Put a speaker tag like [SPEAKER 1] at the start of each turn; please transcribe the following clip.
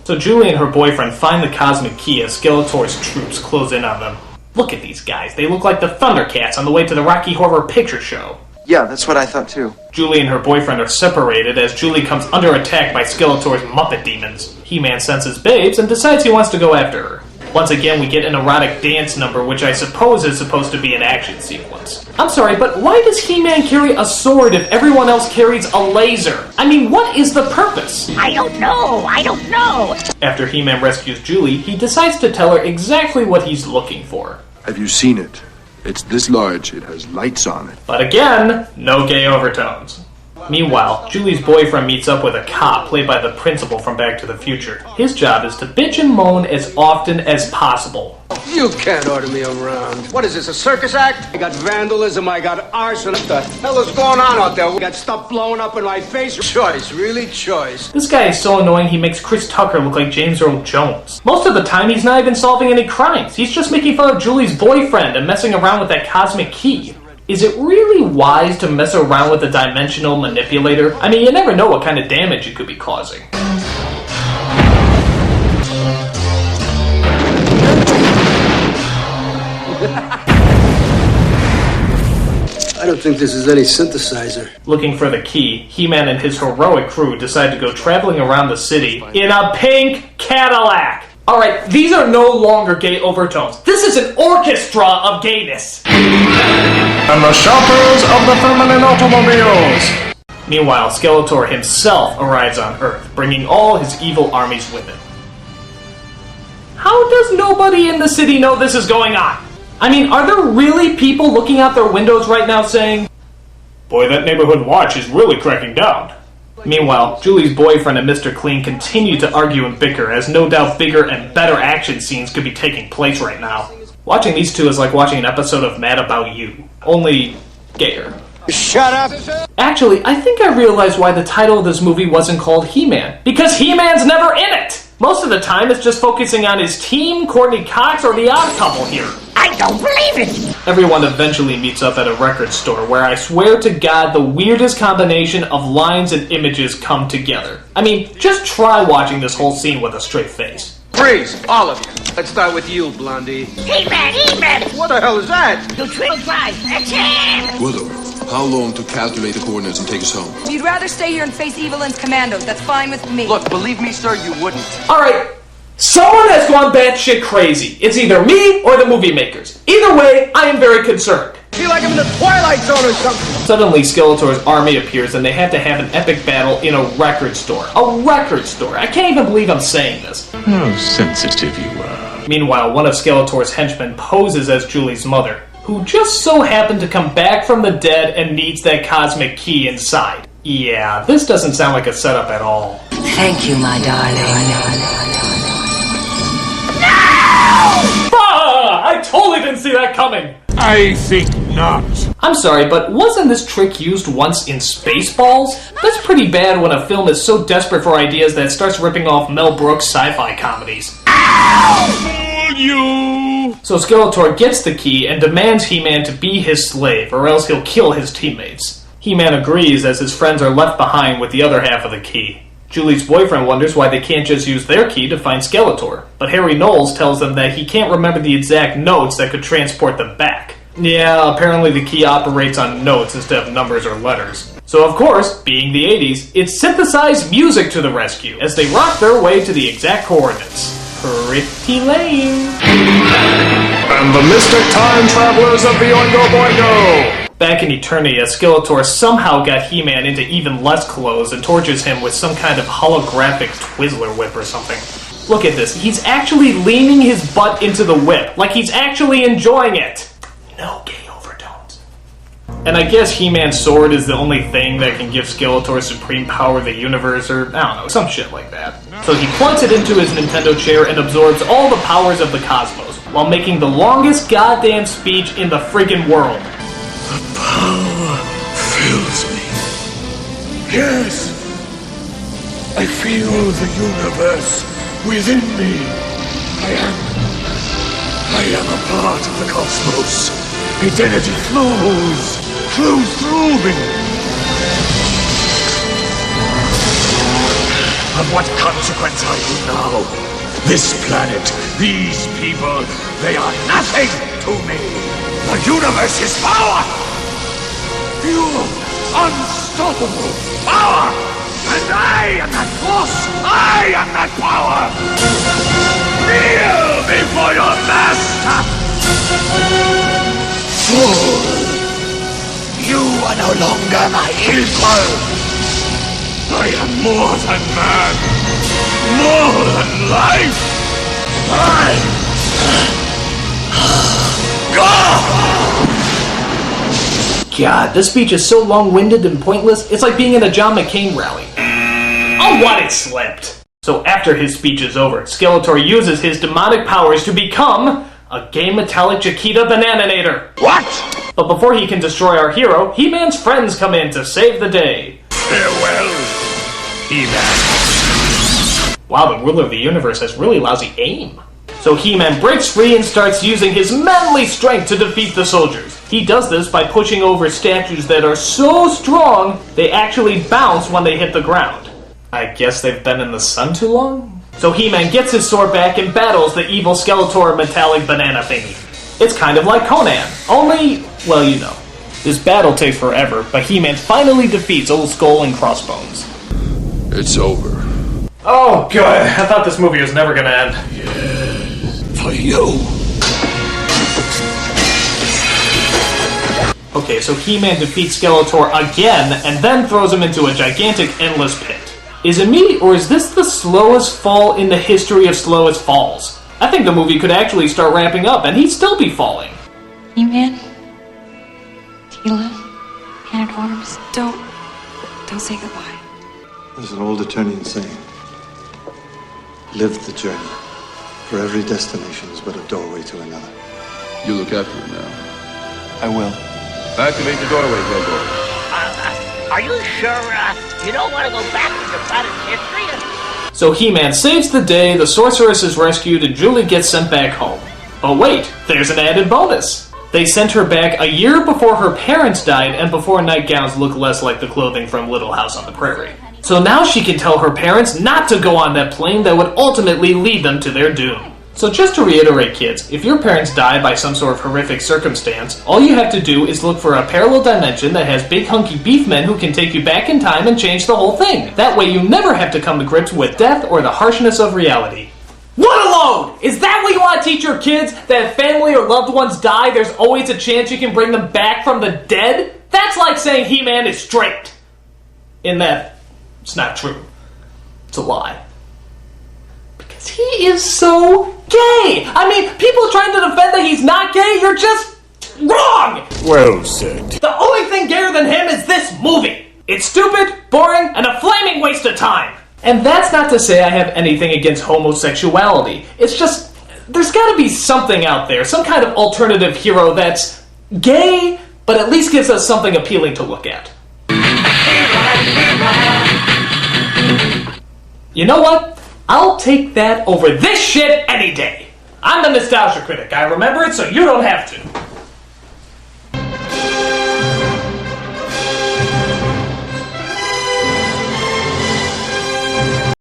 [SPEAKER 1] So Julie and her boyfriend find the cosmic key as Skeletor's troops close in on them. Look at these guys, they look like the Thundercats on the way to the Rocky Horror Picture Show.
[SPEAKER 2] Yeah, that's what I thought too.
[SPEAKER 1] Julie and her boyfriend are separated as Julie comes under attack by Skeletor's Muppet demons. He-Man senses Babes and decides he wants to go after her. Once again, we get an erotic dance number, which I suppose is supposed to be an action sequence. I'm sorry, but why does He-Man carry a sword if everyone else carries a laser? I mean, what is the purpose?
[SPEAKER 3] I don't know.
[SPEAKER 1] After He-Man rescues Julie, he decides to tell her exactly what he's looking for.
[SPEAKER 4] Have you seen it? It's this large. It has lights on it.
[SPEAKER 1] But again, no gay overtones. Meanwhile, Julie's boyfriend meets up with a cop played by the principal from Back to the Future. His job is to bitch and moan as often as possible.
[SPEAKER 5] You can't order me around. What is this, a circus act? I got vandalism, I got arson. What the hell is going on out there? We got stuff blowing up in my face. Choice, really choice.
[SPEAKER 1] This guy is so annoying he makes Chris Tucker look like James Earl Jones. Most of the time he's not even solving any crimes. He's just making fun of Julie's boyfriend and messing around with that cosmic key. Is it really wise to mess around with a dimensional manipulator? I mean, you never know what kind of damage you could be causing.
[SPEAKER 5] I don't think this is any synthesizer.
[SPEAKER 1] Looking for the key, He-Man and his heroic crew decide to go traveling around the city in a pink Cadillac. Alright, these are no longer gay overtones. This is an orchestra of gayness. And the shoppers of the feminine automobiles. Meanwhile, Skeletor himself arrives on Earth, bringing all his evil armies with him. How does nobody in the city know this is going on? I mean, are there really people looking out their windows right now saying, "Boy, that neighborhood watch is really cracking down"? Meanwhile, Julie's boyfriend and Mr. Clean continue to argue and bicker, as no doubt bigger and better action scenes could be taking place right now. Watching these two is like watching an episode of Mad About You, only gayer.
[SPEAKER 5] Shut up!
[SPEAKER 1] Actually, I think I realized why the title of this movie wasn't called He-Man. Because He-Man's never in it! Most of the time, it's just focusing on his team, Courtney Cox, or the Odd Couple here.
[SPEAKER 3] I don't believe it!
[SPEAKER 1] Everyone eventually meets up at a record store where I swear to God the weirdest combination of lines and images come together. I mean, just try watching this whole scene with a straight face.
[SPEAKER 5] Freeze, all of you. Let's start with you, Blondie.
[SPEAKER 3] He-Man!
[SPEAKER 5] What the hell is that?
[SPEAKER 3] You triple drive! That's him!
[SPEAKER 4] Willow, how long to calculate the coordinates and take us home?
[SPEAKER 6] If you'd rather stay here and face Evelyn's commandos, that's fine with me.
[SPEAKER 5] Look, believe me, sir, you wouldn't.
[SPEAKER 1] Alright, someone has gone batshit crazy. It's either me or the movie makers. Either way, I am very concerned.
[SPEAKER 5] Feel like I'm in the Twilight Zone or something.
[SPEAKER 1] Suddenly, Skeletor's army appears and they have to have an epic battle in a record store. A record store! I can't even believe I'm saying this.
[SPEAKER 7] How sensitive you are.
[SPEAKER 1] Meanwhile, one of Skeletor's henchmen poses as Julie's mother, who just so happened to come back from the dead and needs that cosmic key inside. Yeah, this doesn't sound like a setup at all.
[SPEAKER 6] Thank you, my darling.
[SPEAKER 1] I totally didn't see that coming!
[SPEAKER 7] I think not.
[SPEAKER 1] I'm sorry, but wasn't this trick used once in Spaceballs? That's pretty bad when a film is so desperate for ideas that it starts ripping off Mel Brooks sci-fi comedies.
[SPEAKER 7] Fool you!
[SPEAKER 1] So Skeletor gets the key and demands He-Man to be his slave, or else he'll kill his teammates. He-Man agrees as his friends are left behind with the other half of the key. Julie's boyfriend wonders why they can't just use their key to find Skeletor, but Harry Knowles tells them that he can't remember the exact notes that could transport them back. Yeah, apparently the key operates on notes instead of numbers or letters. So of course, being the 80s, it's synthesized music to the rescue, as they rock their way to the exact coordinates. Pretty lame.
[SPEAKER 7] And the mystic time travelers of the Oingo Boingo!
[SPEAKER 1] Back in Eternia, Skeletor somehow got He-Man into even less clothes and tortures him with some kind of holographic Twizzler whip or something. Look at this, he's actually leaning his butt into the whip, like he's actually enjoying it. No gay overtones. And I guess He-Man's sword is the only thing that can give Skeletor supreme power of the universe, or I don't know, some shit like that. So he plugs it into his Nintendo chair and absorbs all the powers of the cosmos, while making the longest goddamn speech in the friggin' world.
[SPEAKER 7] The power fills me. Yes, I feel the universe within me. I am a part of the cosmos. Its energy flows through me. Of what consequence are you now? This planet, these people, they are nothing to me. The universe is power! Pure, unstoppable power! And I am that force! I am that power! Kneel before your master! Fool! You are no longer my equal! I am more than man! More than life!
[SPEAKER 1] God, this speech is so long-winded and pointless, it's like being in a John McCain rally. Oh, what, it slipped! So after his speech is over, Skeletor uses his demonic powers to become a gay metallic Chiquita Bananator.
[SPEAKER 7] What?
[SPEAKER 1] But before he can destroy our hero, He-Man's friends come in to save the day.
[SPEAKER 7] Farewell, He-Man.
[SPEAKER 1] Wow, the ruler of the universe has really lousy aim. So He-Man breaks free and starts using his manly strength to defeat the soldiers. He does this by pushing over statues that are so strong, they actually bounce when they hit the ground. I guess they've been in the sun too long? So He-Man gets his sword back and battles the evil Skeletor metallic banana thingy. It's kind of like Conan, only, well, you know. This battle takes forever, but He-Man finally defeats Old Skull and Crossbones.
[SPEAKER 4] It's over.
[SPEAKER 1] Oh, good. I thought this movie was never gonna end.
[SPEAKER 7] For you.
[SPEAKER 1] Okay, so He-Man defeats Skeletor again, and then throws him into a gigantic, endless pit. Is it me, or is this the slowest fall in the history of slowest falls? I think the movie could actually start ramping up, and he'd still be falling.
[SPEAKER 2] He-Man? Tila? Man at Arms? Don't say goodbye.
[SPEAKER 8] There's an old Eternian saying. Live the journey, for every destination is but a doorway to another.
[SPEAKER 4] You look after it now.
[SPEAKER 8] I will.
[SPEAKER 4] Activate the doorway, Gogo.
[SPEAKER 3] Are you sure, you don't want to go back to the planet's history?
[SPEAKER 1] So He-Man saves the day, the sorceress is rescued, and Julie gets sent back home. Oh wait, there's an added bonus! They sent her back a year before her parents died and before nightgowns look less like the clothing from Little House on the Prairie. So now she can tell her parents not to go on that plane that would ultimately lead them to their doom. So just to reiterate, kids, if your parents die by some sort of horrific circumstance, all you have to do is look for a parallel dimension that has big hunky beef men who can take you back in time and change the whole thing. That way you never have to come to grips with death or the harshness of reality. What a load! Is that what you want to teach your kids? That if family or loved ones die, there's always a chance you can bring them back from the dead? That's like saying He-Man is straight. In that, it's not true. It's a lie. Because he is so gay! I mean, people trying to defend that he's not gay, you're just wrong!
[SPEAKER 7] Well said.
[SPEAKER 1] The only thing gayer than him is this movie! It's stupid, boring, and a flaming waste of time! And that's not to say I have anything against homosexuality. It's just, there's gotta be something out there, some kind of alternative hero that's gay, but at least gives us something appealing to look at. You know what? I'll take that over this shit any day. I'm the Nostalgia Critic. I remember it so you don't have to.